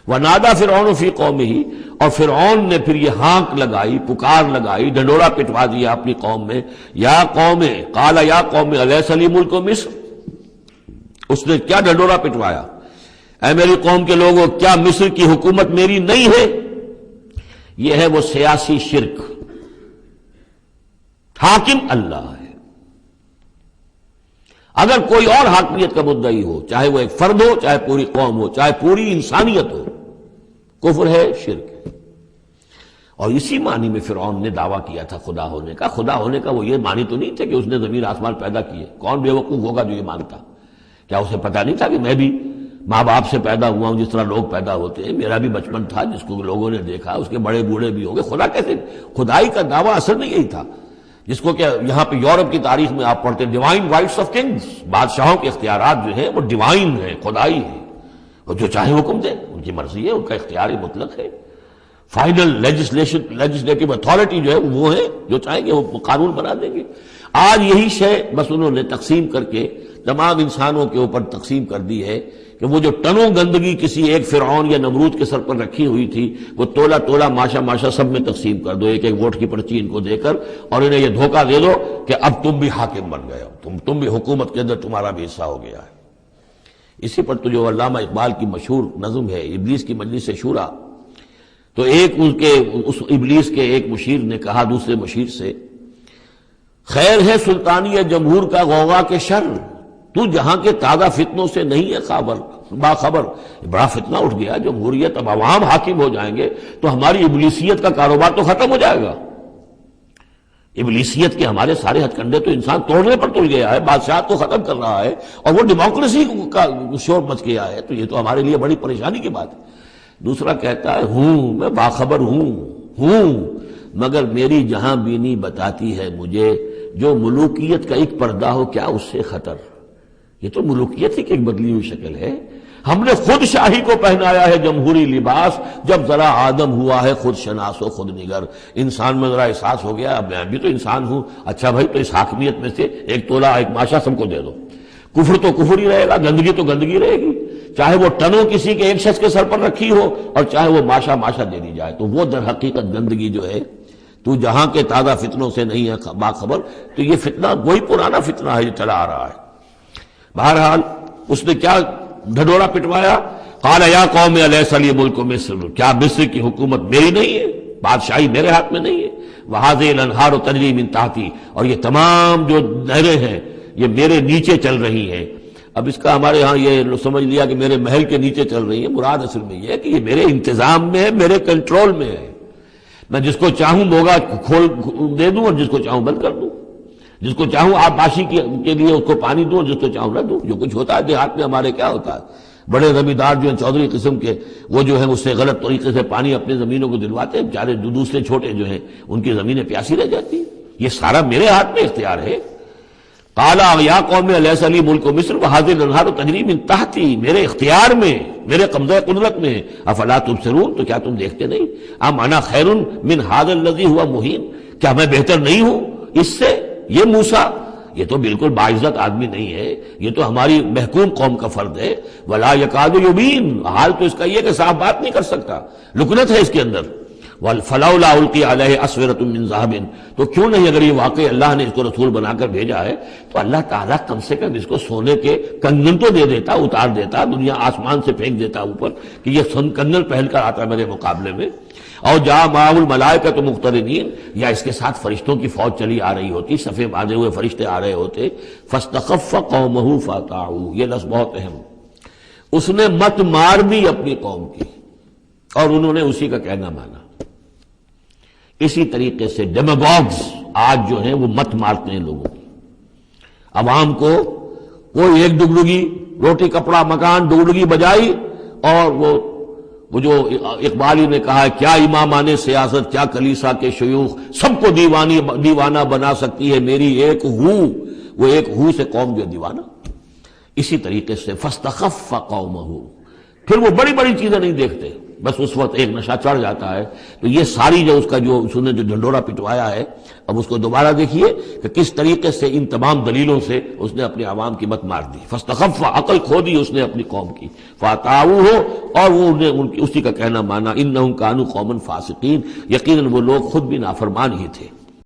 ونادى فرعون فی قومہ، اور فرعون نے پھر یہ ہانک لگائی، پکار لگائی، ڈنڈورا پٹوا دیا اپنی قوم میں، یا قوم، قال یا قوم الیس لی ملک مصر، اس نے کیا ڈنڈورا پٹوایا، اے میری قوم کے لوگوں کیا مصر کی حکومت میری نہیں ہے؟ یہ ہے وہ سیاسی شرک، حاکم اللہ ہے۔ اگر کوئی اور حاکمیت کا مدعی ہو، چاہے وہ ایک فرد ہو، چاہے پوری قوم ہو، چاہے پوری انسانیت ہو، کفر ہے، شرک ہے۔ اور اسی معنی میں فرعون نے دعویٰ کیا تھا خدا ہونے کا۔ خدا ہونے کا وہ یہ معنی تو نہیں تھا کہ اس نے زمین آسمان پیدا کیے۔ کون بے وقوف ہوگا جو یہ مانتا؟ کیا اسے پتہ نہیں تھا کہ میں بھی ماں باپ سے پیدا ہوا ہوں جس طرح لوگ پیدا ہوتے ہیں، میرا بھی بچپن تھا جس کو لوگوں نے دیکھا، اس کے بڑے بوڑھے بھی ہوں گے، خدا کیسے؟ خدائی کا دعویٰ اصل میں یہی تھا، جس کو کہ یہاں پہ یورپ کی تاریخ میں آپ پڑھتے ہیں ڈیوائن رائٹس آف کنگز، بادشاہوں کے اختیارات جو ہیں وہ ڈیوائن ہیں، خدائی ہیں، اور جو چاہے حکم دیں، ان کی مرضی ہے، ان کا اختیار مطلق ہے۔ فائنل لیجسلیٹو اتھارٹی جو ہے وہ ہے، جو چاہیں گے وہ قانون بنا دیں گے۔ آج یہی شے بس انہوں نے تقسیم کر کے تمام انسانوں کے اوپر تقسیم کر دی ہے کہ وہ جو ٹنوں گندگی کسی ایک فرعون یا نمرود کے سر پر رکھی ہوئی تھی، وہ تولا تولا ماشا ماشا سب میں تقسیم کر دو، ایک ایک ووٹ کی پرچی ان کو دے کر، اور انہیں یہ دھوکہ دے دو کہ اب تم بھی حاکم بن گئے ہو، تم بھی حکومت کے اندر تمہارا بھی حصہ ہو گیا ہے۔ اسی پر تو جو علامہ اقبال کی مشہور نظم ہے ابلیس کی مجلس شورا، تو ایک ان کے اس ابلیس کے ایک مشیر نے کہا دوسرے مشیر سے، خیر ہے سلطانی جمہور کا غوغا کے شر، تو جہاں کے تازہ فتنوں سے نہیں ہے باخبر۔ بڑا فتنہ اٹھ گیا، جمہوریت، اب عوام حاکم ہو جائیں گے تو ہماری ابلیسیت کا کاروبار تو ختم ہو جائے گا۔ ابلیسیت کے ہمارے سارے ہتھ کنڈے تو انسان توڑنے پر تل گیا ہے، بادشاہ کو ختم کر رہا ہے، اور وہ ڈیموکریسی کا شور مچ گیا ہے، تو یہ تو ہمارے لیے بڑی پریشانی کی بات ہے۔ دوسرا کہتا ہے ہوں میں باخبر ہوں مگر میری جہاں بینی بتاتی ہے مجھے، جو ملوکیت کا ایک پردہ ہو کیا اس سے خطر۔ یہ تو ملوکیت ہی کی ایک بدلی ہوئی شکل ہے۔ ہم نے خود شاہی کو پہنایا ہے جمہوری لباس، جب ذرا آدم ہوا ہے خود شناس و خود نگر۔ انسان میں ذرا احساس ہو گیا اب میں بھی تو انسان ہوں، اچھا بھائی تو اس حاکمیت میں سے ایک تولا ایک ماشا سب کو دے دو۔ کفر تو کفر ہی رہے گا، گندگی تو گندگی رہے گی، چاہے وہ ٹنوں کسی کے ایک شخص کے سر پر رکھی ہو اور چاہے وہ ماشا ماشا دے دی جائے، تو وہ در حقیقت گندگی جو ہے، تو جہاں کے تازہ فتنوں سے نہیں ہے باخبر، تو یہ فتنہ وہی پرانا فتنہ ہے جو چلا آ رہا ہے۔ بہرحال اس نے کیا ڈھڈورا پٹوایا، قال یا قوم الیس لی ملک مصر، کیا مصر کی حکومت میری نہیں ہے، بادشاہی میرے ہاتھ میں نہیں ہے، وہذہ الانہار تجری من تحتی، اور یہ تمام جو نہریں ہیں یہ میرے نیچے چل رہی ہیں۔ اب اس کا ہمارے ہاں یہ سمجھ لیا کہ میرے محل کے نیچے چل رہی ہے، مراد اصل میں یہ ہے کہ یہ میرے انتظام میں ہے، میرے کنٹرول میں ہے، میں جس کو چاہوں بوگا کھول دے دوں اور جس کو چاہوں بند کر دوں، جس کو چاہوں آبپاشی کے لیے اس کو پانی دوں، جس کو چاہوں نہ دوں۔ جو کچھ ہوتا ہے دیہات میں ہمارے کیا ہوتا ہے، بڑے زمیندار جو ہیں چودھری قسم کے، وہ جو ہیں اس سے غلط طریقے سے پانی اپنے زمینوں کو دلواتے ہیں، بیچارے دوسرے چھوٹے جو ہیں ان کی زمینیں پیاسی رہ جاتی ہیں۔ یہ سارا میرے ہاتھ میں اختیار ہے۔ قال یا قوم الیس لی ملک مصر وہذہ الانہار تجری من تحتی، میرے اختیار میں، میرے قبضہ قدرت میں، افلا تبصرون، تو کیا تم دیکھتے نہیں، ام انا خیر من ھذا الذی ھو مہین، کیا میں بہتر نہیں ہوں اس سے؟ یہ موسیٰ یہ تو بالکل باعزت آدمی نہیں ہے، یہ تو ہماری محکوم قوم کا فرد ہے، ولا یکاد یبین، حال تو اس کا یہ کہ صاف بات نہیں کر سکتا، لکنت ہے اس کے اندر۔ فلولا القی علیہ اسورۃ من ذہب، تو کیوں نہیں اگر یہ واقعی اللہ نے اس کو رسول بنا کر بھیجا ہے تو اللہ تعالیٰ کم سے کم اس کو سونے کے کنگن تو دے دیتا، اتار دیتا، دنیا آسمان سے پھینک دیتا اوپر کہ یہ کنگن پہن کر آتا میرے مقابلے میں، اور جاء معہ الملائکۃ مقترنین، یا اس کے ساتھ فرشتوں کی فوج چلی آ رہی ہوتی، صفے باندھے ہوئے فرشتے آ رہے ہوتے، فاستخف قومہ فاطاعوہ، یہ لفظ بہت اہم، اس نے مت مار دی اپنی قوم کی اور انہوں نے اسی کا کہنا مانا۔ اسی طریقے سے ڈیماگوگز آج جو ہیں وہ مت مارتے ہیں لوگوں کی، عوام کو کوئی ایک ڈگڈگی روٹی کپڑا مکان ڈگڈگی بجائی، اور وہ جو اقبالی نے کہا ہے کیا امامان سیاست کیا کلیسا کے شیوخ، سب کو دیوانہ بنا سکتی ہے میری ایک ہو، وہ ایک ہو سے قوم جو دیوانہ۔ اسی طریقے سے فاستخف قومہ، پھر وہ بڑی بڑی چیزیں نہیں دیکھتے، بس اس وقت ایک نشہ چڑھ جاتا ہے. تو یہ ساری جو اس کا جو اس نے جو ڈھنڈورا پٹوایا ہے، اب اس کو دوبارہ دیکھیے کہ کس طریقے سے ان تمام دلیلوں سے اس نے اپنے عوام کی مت مار دی. فاستخف، عقل کھو دی اس نے اپنی قوم کی. فاتعوہ، اور وہ اسی کا کہنا مانا انہم کانوا قوما فاسقین، یقیناً وہ لوگ خود بھی نافرمان ہی تھے.